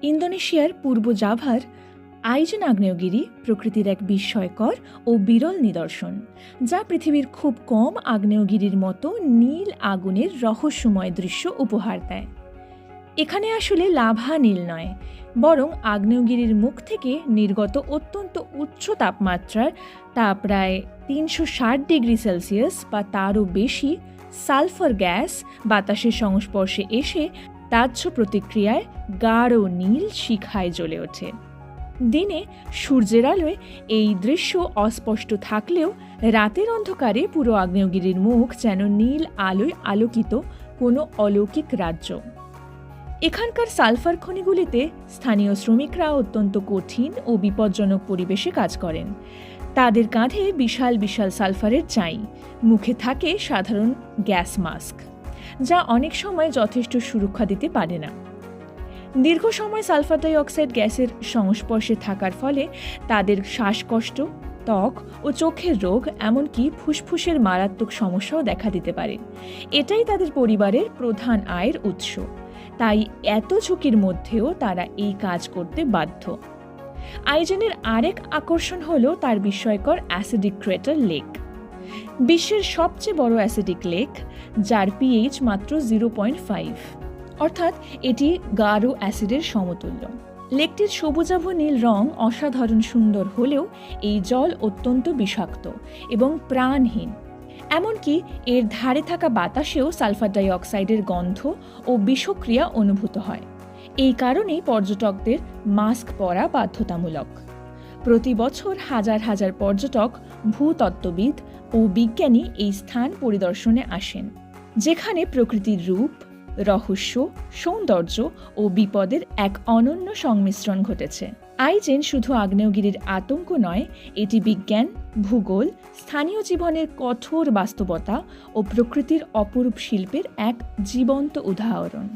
ইন্দোনেশিয়ার পূর্ব জাভার আইজেন আগ্নেয়গিরি প্রকৃতির এক বিস্ময়কর ও বিরল নিদর্শন, যা পৃথিবীর খুব কম আগ্নেয়গিরির মতো নীল আগুনের রহস্যময় দৃশ্য উপহার দেয়। এখানে আসলে লাভা নীল নয়, বরং আগ্নেয়গিরির মুখ থেকে নির্গত অত্যন্ত উচ্চ তাপমাত্রার, তা প্রায় ৩৬০ ডিগ্রি সেলসিয়াস বা তারও বেশি সালফার গ্যাস বাতাসের সংস্পর্শে এসে তাজ্য প্রতিক্রিয়ায় গাঢ় নীল শিখায় জ্বলে ওঠে। দিনে সূর্যের আলোয় এই দৃশ্য অস্পষ্ট থাকলেও রাতের অন্ধকারে পুরো আগ্নেয়গিরির মুখ যেন নীল আলোয় আলোকিত কোনো অলৌকিক রাজ্য। এখানকার সালফার খনিগুলিতে স্থানীয় শ্রমিকরা অত্যন্ত কঠিন ও বিপজ্জনক পরিবেশে কাজ করেন। তাদের কাঁধে বিশাল বিশাল সালফারের চাই, মুখে থাকে সাধারণ গ্যাস মাস্ক, যা অনেক সময় যথেষ্ট সুরক্ষা দিতে পারে না। দীর্ঘ সময় সালফার ডাই অক্সাইড গ্যাসের সংস্পর্শে থাকার ফলে তাদের শ্বাসকষ্ট, ত্বক ও চোখের রোগ, এমনকি ফুসফুসের মারাত্মক সমস্যাও দেখা দিতে পারে। এটাই তাদের পরিবারের প্রধান আয়ের উৎস, তাই এত ঝুঁকির মধ্যেও তারা এই কাজ করতে বাধ্য। আইজেনের আরেক আকর্ষণ হল তার বিস্ময়কর অ্যাসিডিক ক্রেটার লেক। বিশ্বের সবচেয়ে বড় অ্যাসিডিক লেক, যার পিএইচ মাত্র 0.5, অর্থাৎ এটি গাঢ় অ্যাসিডের সমতুল্য। লেকটির সবুজাভ নীল রং অসাধারণ সুন্দর হলেও এই জল অত্যন্ত বিষাক্ত এবং প্রাণহীন। এমনকি এর ধারে থাকা বাতাসেও সালফার ডাই অক্সাইডের গন্ধ ও বিষক্রিয়া অনুভূত হয়। এই কারণেই পর্যটকদের মাস্ক পরা বাধ্যতামূলক। প্রতি বছর হাজার হাজার পর্যটক, ভূতত্ত্ববিদ ও বিজ্ঞানী এই স্থান পরিদর্শনে আসেন, যেখানে প্রকৃতির রূপ, রহস্য, সৌন্দর্য ও বিপদের এক অনন্য সংমিশ্রণ ঘটেছে। আইজেন শুধু আগ্নেয়গিরির আতঙ্ক নয়, এটি বিজ্ঞান, ভূগোল, স্থানীয় জীবনের কঠোর বাস্তবতা ও প্রকৃতির অপরূপ শিল্পের এক জীবন্ত উদাহরণ।